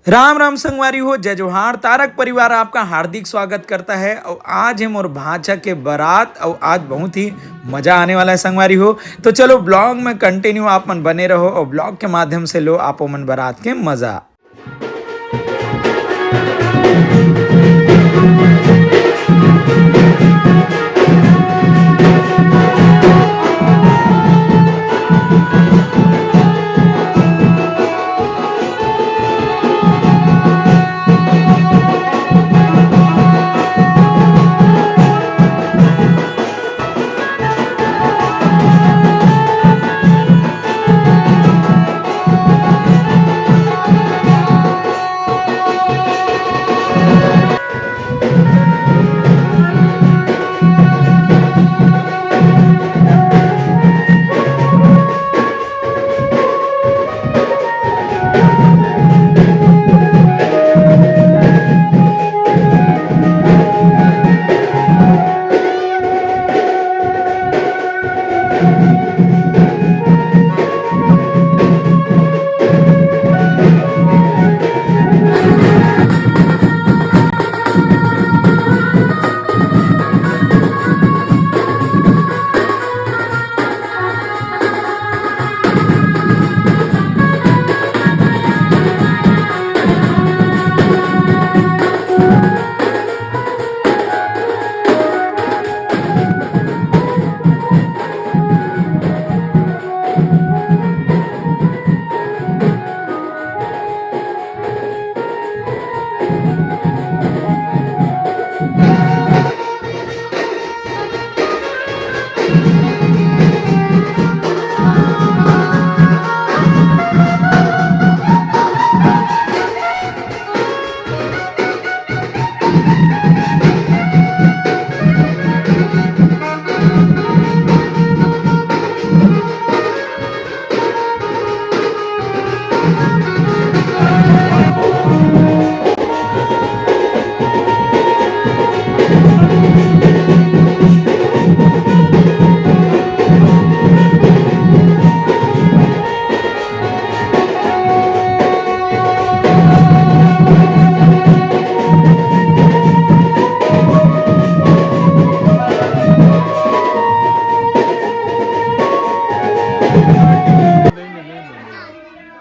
राम राम संगवारी हो, जय जोहार। तारक परिवार आपका हार्दिक स्वागत करता है। और आज है मोर भांजा के बारात और आज बहुत ही मजा आने वाला है संगवारी हो। तो चलो ब्लॉग में कंटिन्यू आप मन बने रहो और ब्लॉग के माध्यम से लो आप मन बारात के मजा।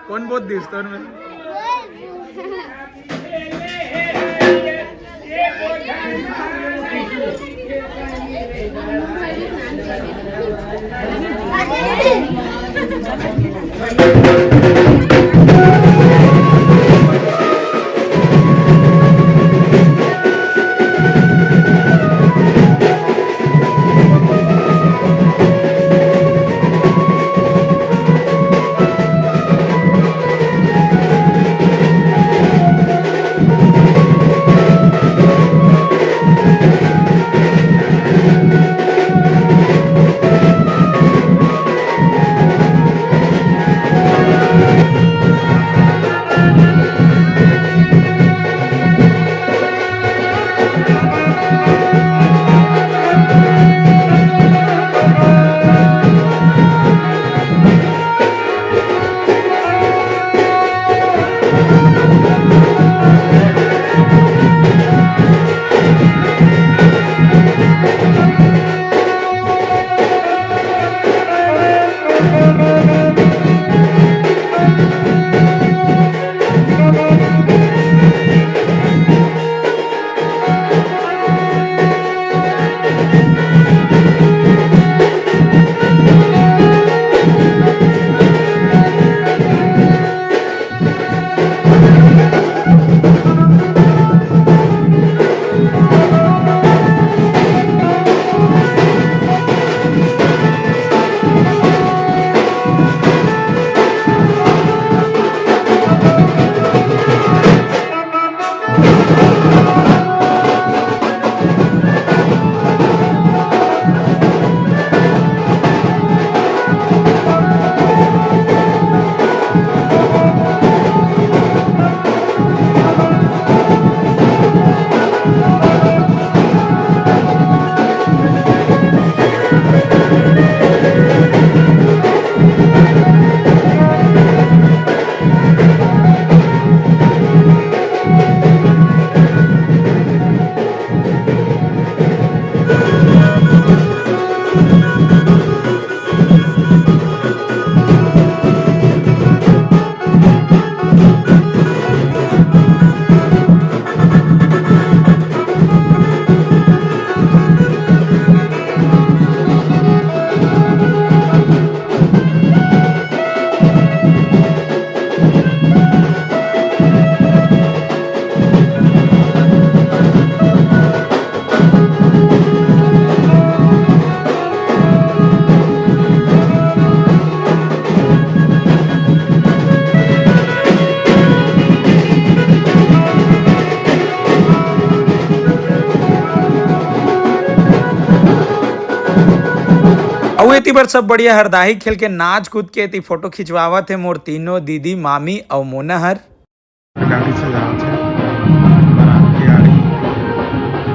कौन बहुत दिसतो में एती बर सब बढ़िया हरदाही खेल के नाच कूद के एती फोटो खिंचवावत है मोर तीनों दीदी मामी और मोना हर गाड़ी से जाओ छे बारात की गाड़ी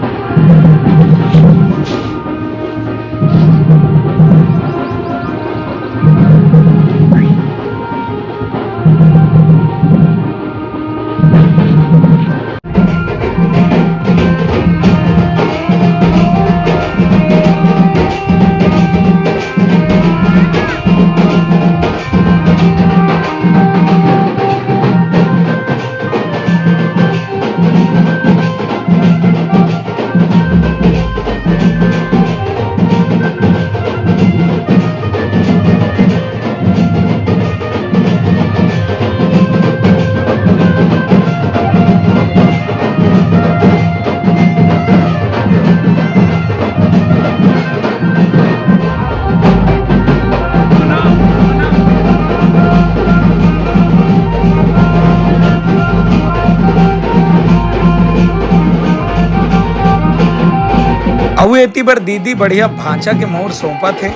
अउ एती बर दीदी बढ़िया भांचा के मोर सौंपा थे।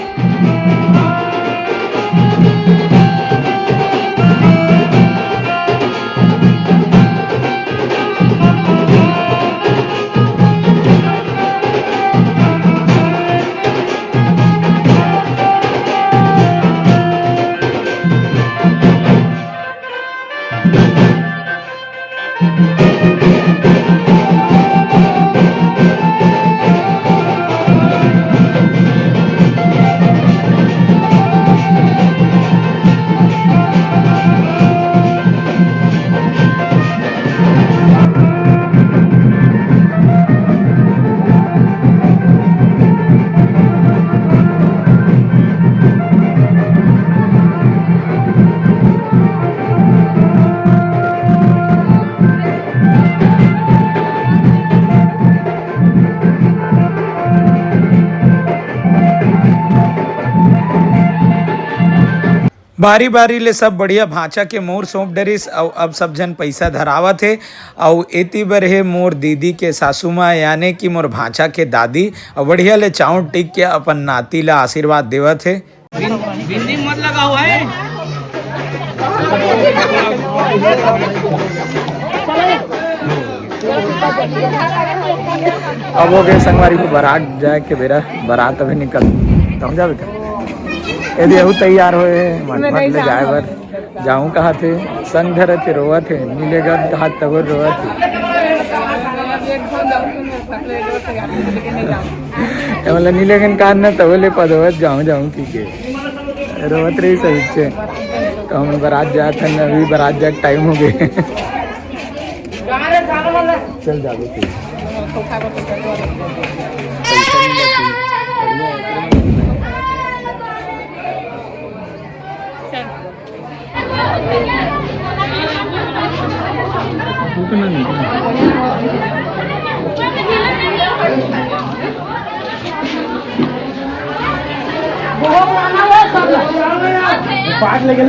बारी बारी ले सब बढ़िया भांचा के मोर सौंप डरिस और अब सब जन पैसा धरावत है और एती बर है मोर दीदी के सासू माँ यानी कि मोर भांचा के दादी और बढ़िया ले चाउर टिक के अपन नाती ला आशीर्वाद देवत है। बिंदी मत लगाओ है। अब हो गए संगवारी को बारात जाए के बेरा बारात अभी निकल समझा बेटा यदि अहू तैयार होए मत ले जाए बर जाऊं कहा थे संग धरे थे रोवा थे नीलेगढ़ कहा तब रोवा थे मतलब नीलेगढ़ कहा न तबले पदवत जाऊं ठीक है रोवत रही सही तो हम बारात जाते हैं अभी बारात जा टाइम हो गए चल जाओ पार्ट लेके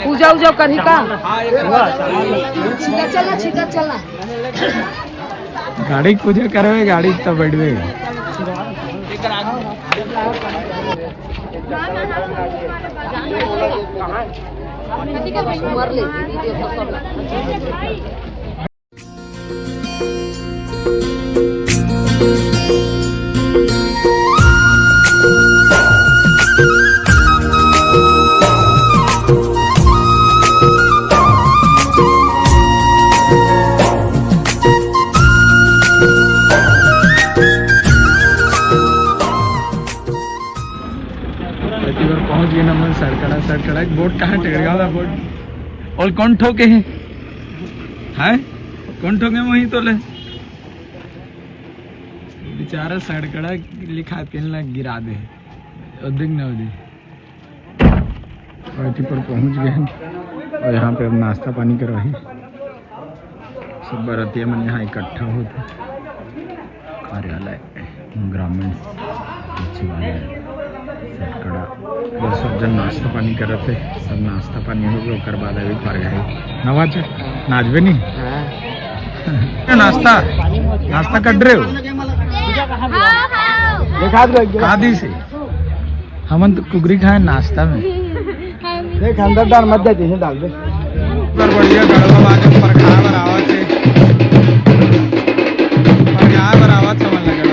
पूजा उजा करी का चला गाड़ी पूजा करवे गाड़ी तो बैठवे पहुंच गए नंबर सरकड़ा बोट कहाँ टेगड़गांव बोट और कौन ठोके हैं कौन ठोके वहीं तो ले बेचारा सरकड़ा लिखा के गिरा दे अधिक न उदी पर पहुंच गए हैं और यहाँ पे अब नाश्ता पानी करवाही सब बरतिया मन यहाँ इकट्ठा होते कार्यालय ग्रामीण अच्छी बात है। सटकड़ा इधर सब जन नाश्ता पानी करे थे, सब नाश्ता पानी हो गया, ओकर बाद अभी पर गए नवाज नाचबे नहीं नाश्ता नाश्ता कर रहे हो खादी से हमन तो कुगरी खाए नाश्ता में देख अंदर डाल मत दे डाल दे पर बढ़िया गड़वा बाजे पर खा बरावत है पर खा बरावत समझ लगे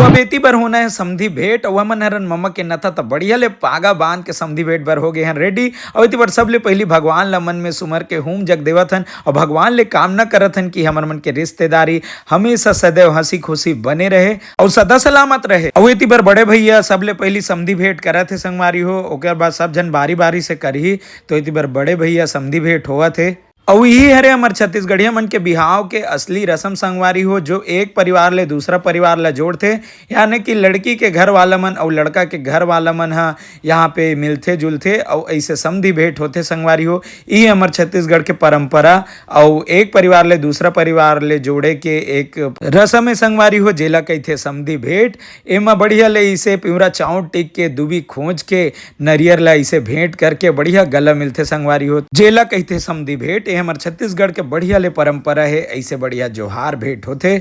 बेती बर होना है समधी भेंट और मन हरन मम्मा के नथा तो बढ़िया ले पागा बांध के समधी भेंट बर हो गए हैं रेडी। और इति बर सबले पहली भगवान ला मन में सुमर के हुम जग देवत हन और भगवान ले कामना करत हन कि हमर मन के रिश्तेदारी हमेशा सदैव हंसी खुशी बने रहे और सदा सलामत रहे। और इति बर बड़े भैया सबले पहली समधी भेंट करत है संगवारी हो, ओकर बाद सब जन बारी बारी से करही। तो इति बर बड़े भैया समधी भेंट होवत है और यही हरे हमार छत्तीसगढ़िया मन के बिहाव के असली रस्म संगवारी हो, जो एक परिवार ले दूसरा परिवार ला जोड़ते। यानी कि लड़की के घर वाला मन और लड़का के घर वाला मन हा यहाँ पे मिलते जुलते और ऐसे समधी भेंट होते संगवारी हो। ये हमार छत्तीसगढ़ के परंपरा और एक परिवार ले दूसरा परिवार ले जोड़े के एक रस्म है संगवारी हो, जेला कहते समधी भेंट। एमा बढ़िया ले इसे पिवरा चाउट टिक के दुबी खोज के नरियर ला इसे भेंट करके बढ़िया गला मिलते संगवारी हो, जेला कहते समधी भेंट। हमार छत्तीसगढ़ के बढ़िया ले परंपरा है, ऐसे बढ़िया जोहार भेंट होते।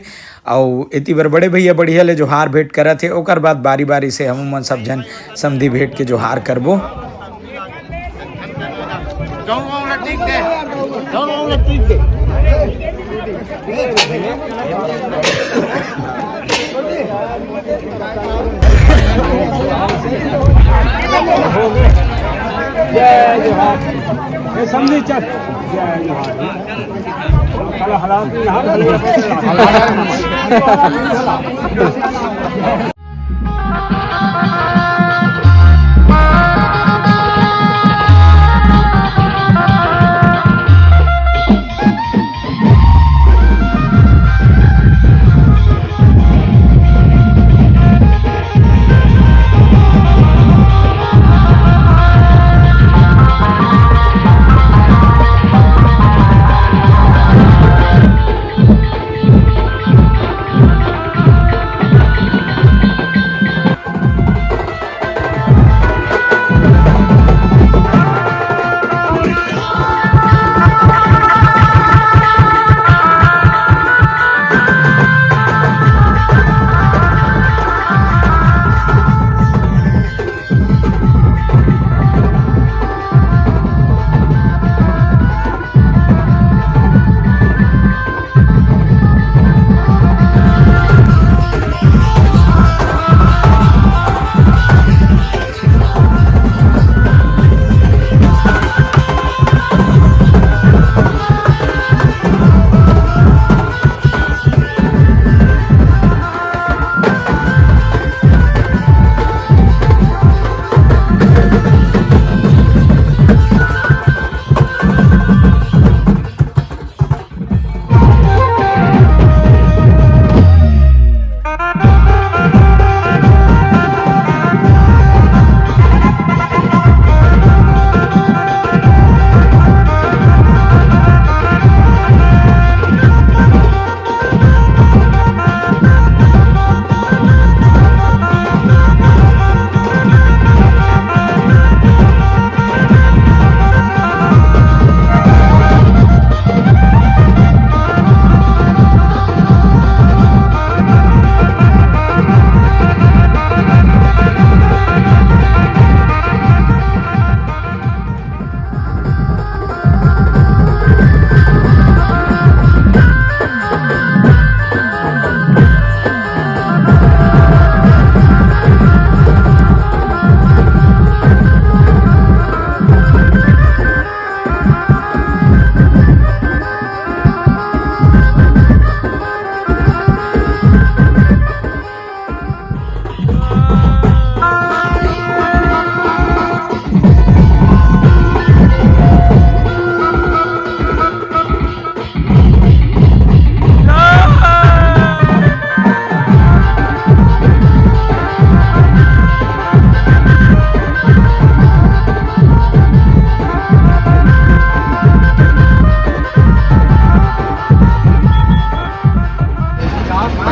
और इति बर बड़े भैया बढ़िया ले जोहार भेंट करत है, ओकर बाद बारी बारी से हम मन सब जन समधी भेंट के जोहार करबो। जय जोहार ये समझी चल जय जोहार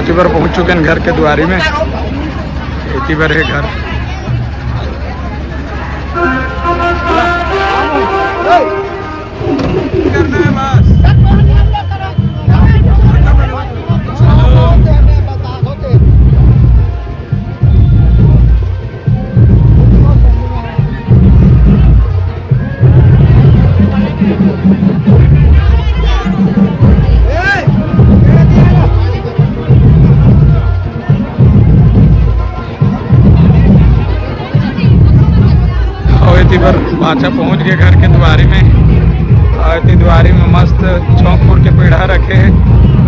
इतनी बार पहुंच चुके हैं घर के द्वारी में। इतनी बार है घर। पर पाछा पहुंच गए घर के द्वारी में। और इतनी द्वारी में मस्त चौंकपुर के पेड़ा रखे हैं।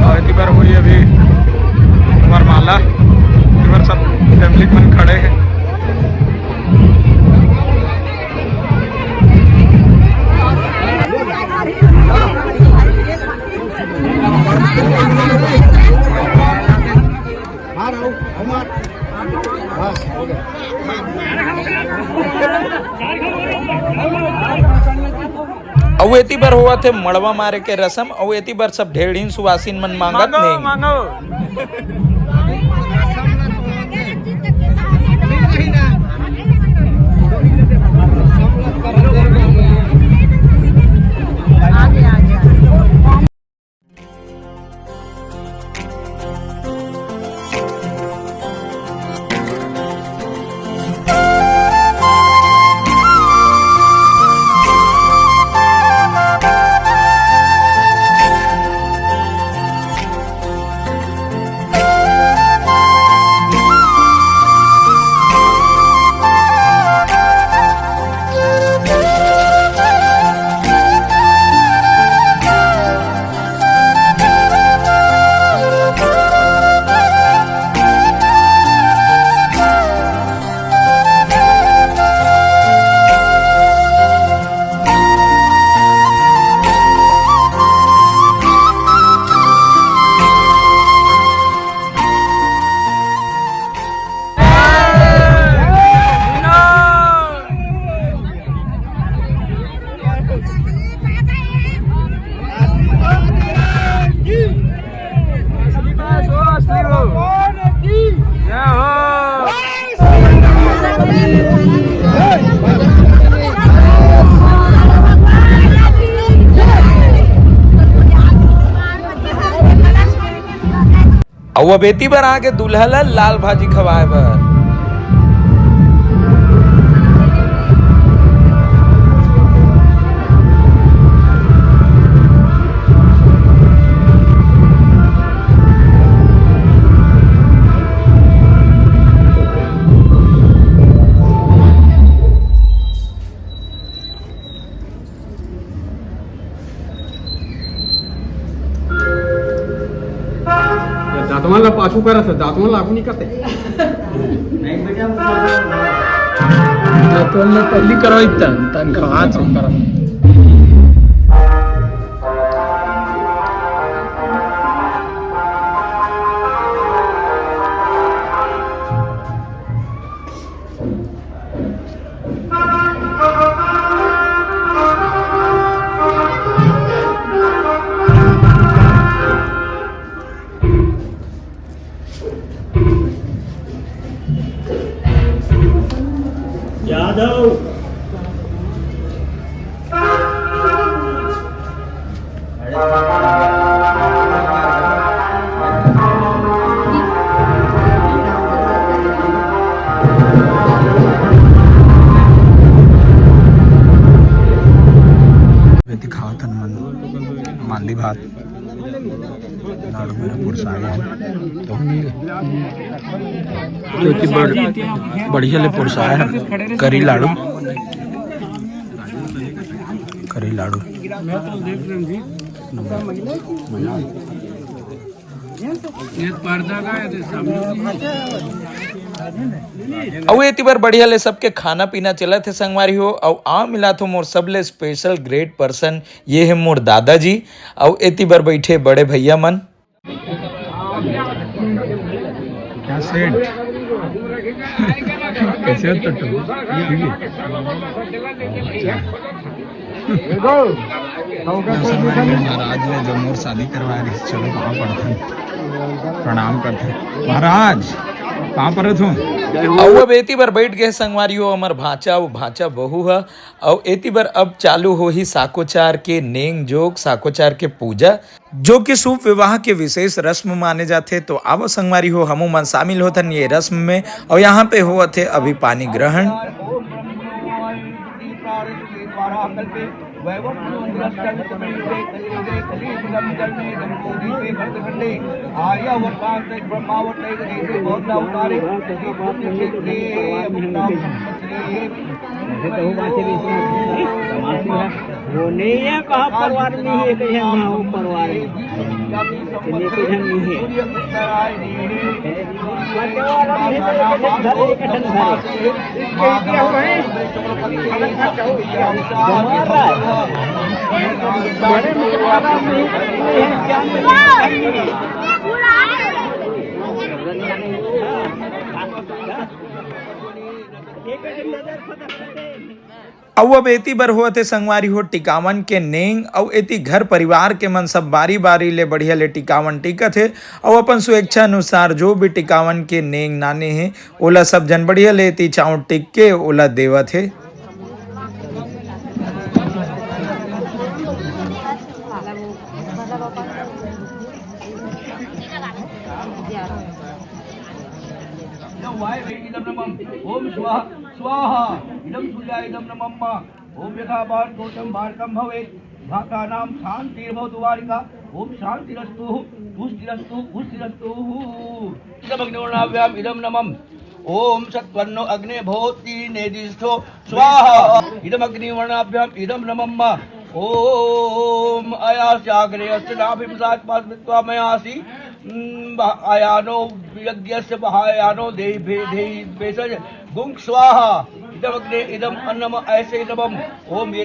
और इतनी बार हुई अभी वरमाला। इतनी बार सब फैमिली मन खड़े हैं। अब एती बार हुआ थे मड़वा मारे के रसम। और एती बार सब ढेड़ीन सुवासीन मन मांगत नहीं। और बेटी बर आके दूल्हा ला लाल भाजी खवाए बर। दातवाला पाछू करा था, दातवाला लागू नहीं करते। दातवाला पहली करो इतना तन खवाच करा। मांदी भात लाडू मेरा पुरसाए तो बढ़िया ले पुरसाए है। करी लाडू और एती बार बढ़िया ले सबके खाना पीना चला थे संगवारी हो। और आ मिला तो मोर सबले स्पेशल ग्रेट पर्सन ये है मोर दादाजी। और एती बार बैठे बड़े भैया मन। क्या सेठ कैसे हो टट्टू? महाराज ने जो मोर शादी करवा रही चलो वहाँ पड़ता प्रणाम करते महाराज कहाँ पर तू और अब एती बर बैठ गए संगवारियों अमर भाचा वो भाचा बहू है और एती बर अब चालू हो ही साकोचार के नेंग जोग साकोचार के पूजा जो कि शुभ विवाह के विशेष रस्म माने जाते। तो अब संगवारी हो हमू मन शामिल होतन ये रस्म में और यहाँ पे हुआ थे अभी पानी ग्रहण। वो नहीं है कहाँ परिवार में है कहीं वहाँ वो परिवार में नहीं कोई हम नहीं और अब एती बर हुआ थे संगवारी हो टिकावन के नेंग और एती घर परिवार के मन सब बारी बारी ले बढ़िया ले टिकावन टिकत है और अपन स्वेच्छा अनुसार जो भी टिकावन के नेंग नाने हैं ओला सब जन बढ़िया ले एती चाउर टिक के ओला देवत है। ओम स्वाहा इदम सूर्याय इदम नमः ओम यथा भारतोषम भारतम भवेत् भाकानां शान्तिर्भवतु वारिका ओम शान्तिरस्तु पुष्टिरस्तु पुष्टिरस्तु इदम अग्निवर्णाभ्याम इदम नमः ओम सत्वन्नो अग्ने भवति नेदिष्ठो स्वाहा इदम अग्निवर्णाभ्याम इदम नमः ओम अयास्याग्रे अस्नाभिमसात् पास्मित्वा मयासि आयानो यज्ञस्य बहायानो देहि भेषज गुंग स्वाहा इदम अग्ने इदम अन्नम ऐसे नमः ओम ये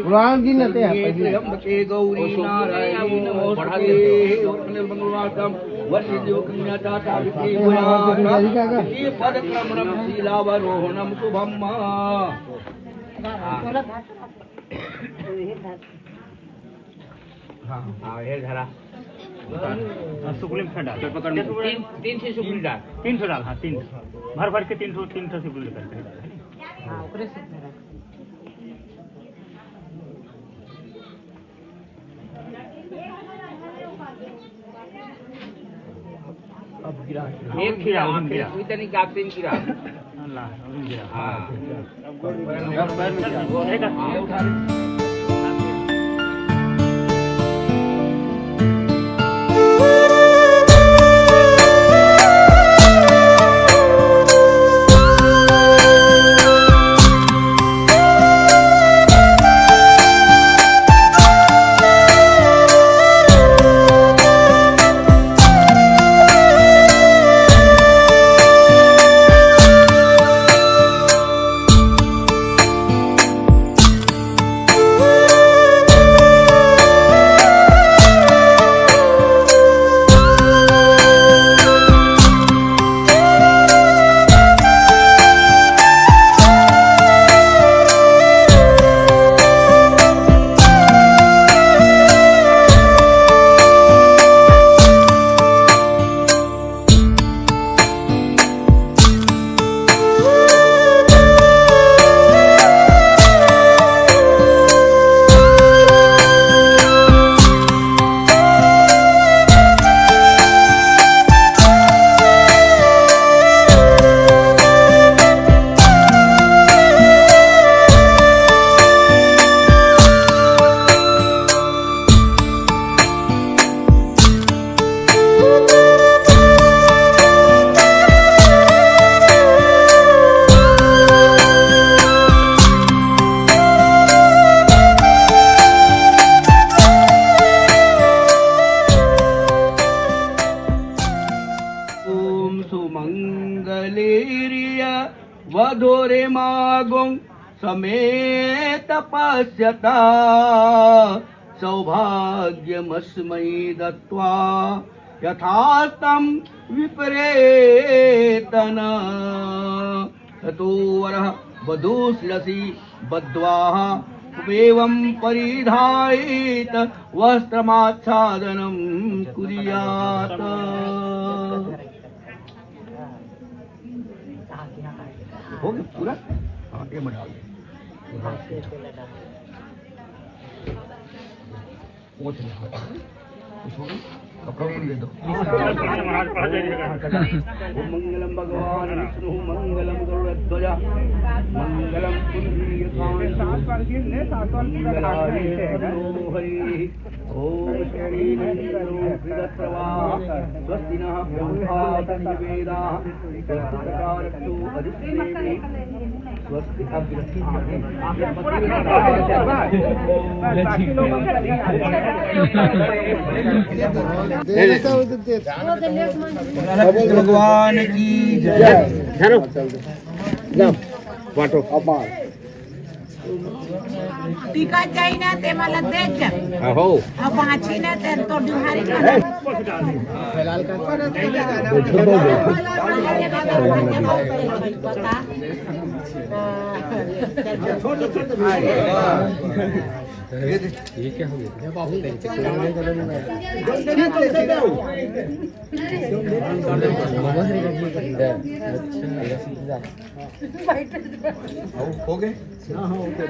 पुराण दिन त्र्यंबके गौरी नारायणी नमोस्तुते मंगलवारकम वरसिद्धियो कन्याता सावित्री ये पदक्रमणम शीलावरोहणम शुभम। हाँ ये धरा सुकुली में डाल तीन से सुकुली डाल 300 डाल। हाँ 300 भर भर के 300 सुकुली करते हैं। अब गिरा एक खीरा इतनी का 3 गिरा अल्लाह और गिरा। हाँ वधोरे मागुं समेत पश्यता सौभाग्यमस्मै दत्त्वा यथास्तं विपरेतन ततो वरः वधूशिरसि बद्ध्वा एवं परिधायेत वस्त्रमाच्छादनं कुर्यात्। हो गया पूरा? हाँ, ये मत डाल दे। पोंछ ले हाथ से। कुछ हो गया? कपड़ा ऊपर दे दो। ओम मंगलम भगवान विष्णु मंगलम गरुड़ध्वज मंगलम पुंडरीकांत मंगलाय हरि। ओम श्री विदत्रवा स्वस्ति नः पूर्वा वेदाः स्वस्ति प्रकारक्षो अधिष्ठेमि स्वस्ति भगवान की जय। वाटो अपार टीका जाईना ते मला देख हो अब आची ना ते तो दुहारी का ये क्या हो गया? हो गए? हाँ, हो गए।